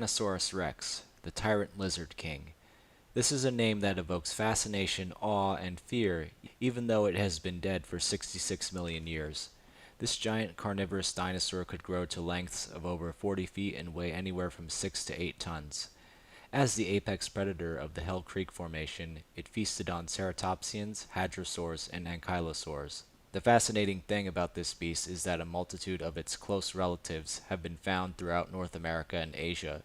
Tyrannosaurus rex, the tyrant lizard king. This is a name that evokes fascination, awe, and fear, even though it has been dead for 66 million years. This giant carnivorous dinosaur could grow to lengths of over 40 feet and weigh anywhere from 6 to 8 tons. As the apex predator of the Hell Creek Formation, it feasted on ceratopsians, hadrosaurs, and ankylosaurs. The fascinating thing about this beast is that a multitude of its close relatives have been found throughout North America and Asia,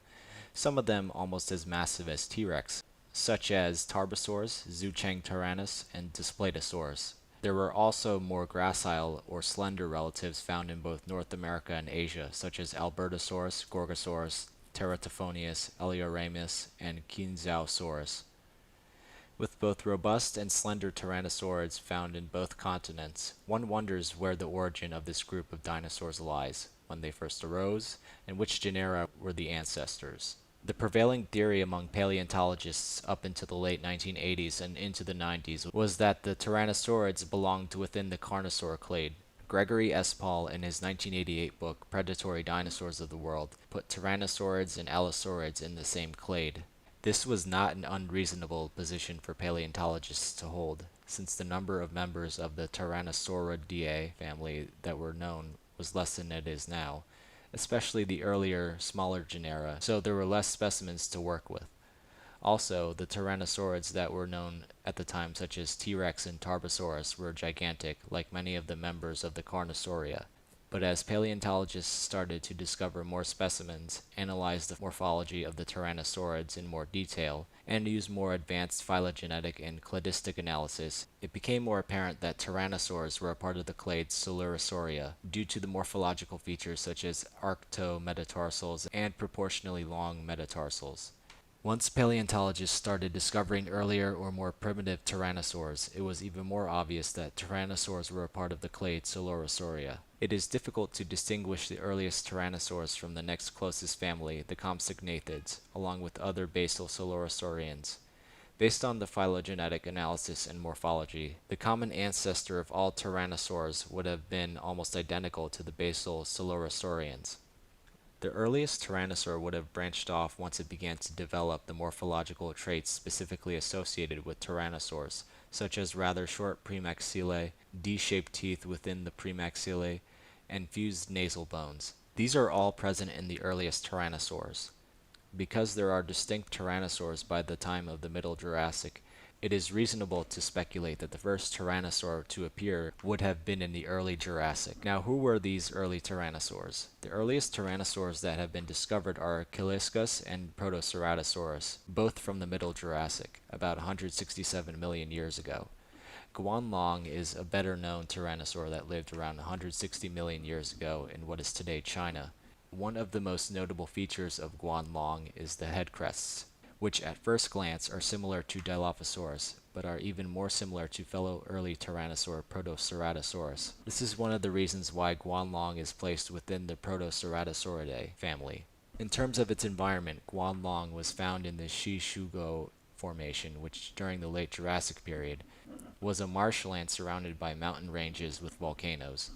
some of them almost as massive as T-Rex, such as Tarbosaurus, Zhucheng tyrannus, and Displetosaurus. There were also more gracile or slender relatives found in both North America and Asia, such as Albertosaurus, Gorgosaurus, Teratophonius, Eleoramus, and Kinzaosaurus. With both robust and slender tyrannosaurids found in both continents, one wonders where the origin of this group of dinosaurs lies, when they first arose, and which genera were the ancestors. The prevailing theory among paleontologists up into the late 1980s and into the 90s was that the tyrannosaurids belonged within the Carnosaur clade. Gregory S. Paul, in his 1988 book Predatory Dinosaurs of the World, put tyrannosaurids and allosaurids in the same clade. This was not an unreasonable position for paleontologists to hold, since the number of members of the Tyrannosauridae family that were known was less than it is now, especially the earlier, smaller genera, so there were less specimens to work with. Also, the tyrannosaurids that were known at the time, such as T-Rex and Tarbosaurus, were gigantic, like many of the members of the Carnosauria. But as paleontologists started to discover more specimens, analyze the morphology of the tyrannosaurids in more detail, and use more advanced phylogenetic and cladistic analysis, it became more apparent that tyrannosaurs were a part of the clade Coelurosauria, due to the morphological features such as arctometatarsal's and proportionally long metatarsals. Once paleontologists started discovering earlier or more primitive tyrannosaurs, it was even more obvious that tyrannosaurs were a part of the clade Coelurosauria. It is difficult to distinguish the earliest tyrannosaurs from the next closest family, the Compsognathids, along with other basal Coelurosaurians. Based on the phylogenetic analysis and morphology, the common ancestor of all tyrannosaurs would have been almost identical to the basal Coelurosaurians. The earliest tyrannosaur would have branched off once it began to develop the morphological traits specifically associated with tyrannosaurs, such as rather short premaxillae, D-shaped teeth within the premaxillae, and fused nasal bones. These are all present in the earliest tyrannosaurs. Because there are distinct tyrannosaurs by the time of the Middle Jurassic, it is reasonable to speculate that the first tyrannosaur to appear would have been in the early Jurassic. Now, who were these early tyrannosaurs? The earliest tyrannosaurs that have been discovered are Quiliscus and Protoceratosaurus, both from the Middle Jurassic, about 167 million years ago. Guanlong is a better known tyrannosaur that lived around 160 million years ago in what is today China. One of the most notable features of Guanlong is the head crests, which at first glance are similar to Dilophosaurus, but are even more similar to fellow early tyrannosaur Protoceratosaurus. This is one of the reasons why Guanlong is placed within the Protoceratosauridae family. In terms of its environment, Guanlong was found in the Shishugo Formation, which during the late Jurassic period was a marshland surrounded by mountain ranges with volcanoes.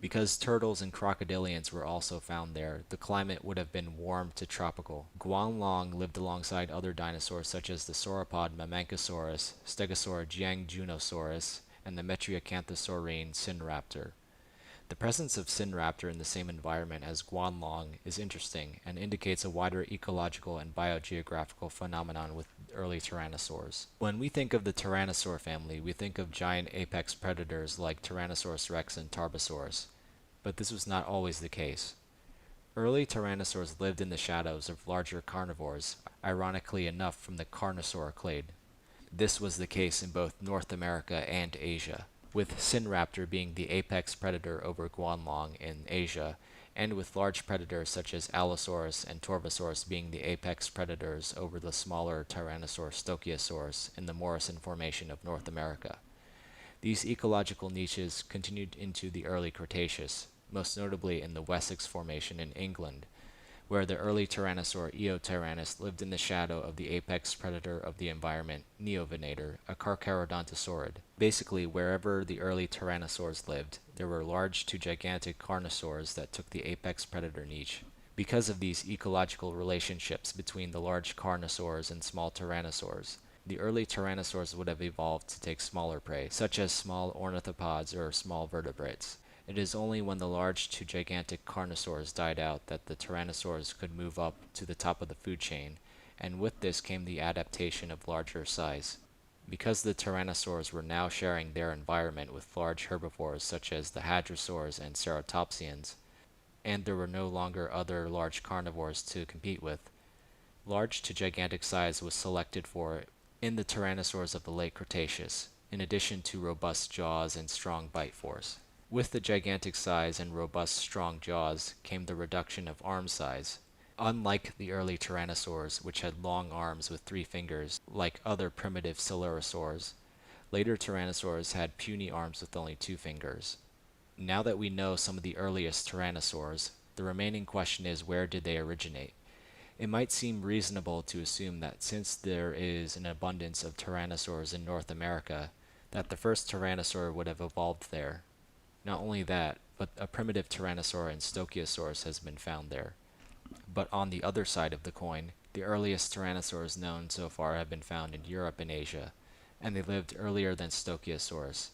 Because turtles and crocodilians were also found there, the climate would have been warm to tropical. Guanlong lived alongside other dinosaurs such as the sauropod Mamenchosaurus, Stegosaur Jiangjunosaurus, and the Metriacanthosaurine Synraptor. The presence of Synraptor in the same environment as Guanlong is interesting and indicates a wider ecological and biogeographical phenomenon with early tyrannosaurs. When we think of the tyrannosaur family, we think of giant apex predators like Tyrannosaurus rex and Tarbosaurus, but this was not always the case. Early tyrannosaurs lived in the shadows of larger carnivores, ironically enough from the Carnosaur clade. This was the case in both North America and Asia, with Synraptor being the apex predator over Guanlong in Asia, and with large predators such as Allosaurus and Torvosaurus being the apex predators over the smaller Tyrannosaur Stachyosaurus in the Morrison Formation of North America. These ecological niches continued into the early Cretaceous, most notably in the Wessex Formation in England, where the early Tyrannosaur Eotyrannus lived in the shadow of the apex predator of the environment, Neovenator, a Carcharodontosaurid. Basically, wherever the early tyrannosaurs lived, there were large to gigantic carnosaurs that took the apex predator niche. because of these ecological relationships between the large carnosaurs and small tyrannosaurs. The early tyrannosaurs would have evolved to take smaller prey, such as small ornithopods or small vertebrates. It is only when the large to gigantic carnosaurs died out that the tyrannosaurs could move up to the top of the food chain, and with this came the adaptation of larger size. Because the tyrannosaurs were now sharing their environment with large herbivores such as the hadrosaurs and ceratopsians, and there were no longer other large carnivores to compete with, large to gigantic size was selected for in the tyrannosaurs of the late Cretaceous, in addition to robust jaws and strong bite force. With the gigantic size and robust strong jaws came the reduction of arm size. Unlike the early tyrannosaurs, which had long arms with 3 fingers, like other primitive coelurosaurs, later tyrannosaurs had puny arms with only 2 fingers. Now that we know some of the earliest tyrannosaurs, the remaining question is, where did they originate? It might seem reasonable to assume that since there is an abundance of tyrannosaurs in North America, that the first tyrannosaur would have evolved there. Not only that, but a primitive tyrannosaur and Stachyosaurus has been found there. But on the other side of the coin, the earliest tyrannosaurs known so far have been found in Europe and Asia, and they lived earlier than Stachyosaurus.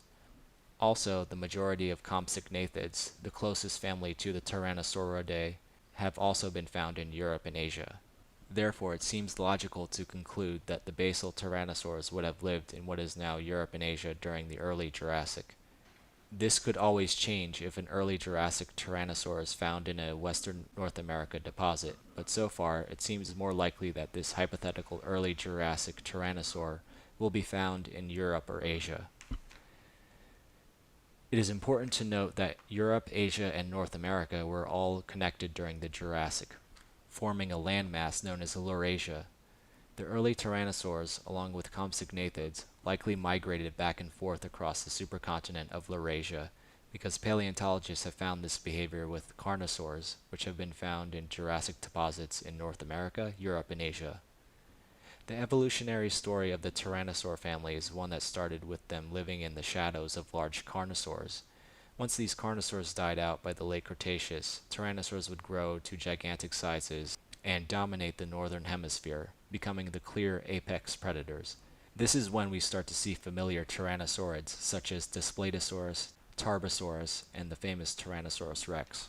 Also, the majority of compsognaathids, the closest family to the Tyrannosauridae, have also been found in Europe and Asia. Therefore, it seems logical to conclude that the basal tyrannosaurs would have lived in what is now Europe and Asia during the early Jurassic. This could always change if an early Jurassic tyrannosaur is found in a western North America deposit, but so far it seems more likely that this hypothetical early Jurassic tyrannosaur will be found in Europe or Asia. It is important to note that Europe, Asia, and North America were all connected during the Jurassic, forming a landmass known as Laurasia. The early tyrannosaurs, along with compsognaathids, likely migrated back and forth across the supercontinent of Laurasia, because paleontologists have found this behavior with carnosaurs, which have been found in Jurassic deposits in North America, Europe, and Asia. The evolutionary story of the tyrannosaur family is one that started with them living in the shadows of large carnosaurs. Once these carnosaurs died out by the late Cretaceous, tyrannosaurs would grow to gigantic sizes and dominate the northern hemisphere, becoming the clear apex predators. This is when we start to see familiar tyrannosaurids such as Daspletosaurus, Tarbosaurus, and the famous Tyrannosaurus rex.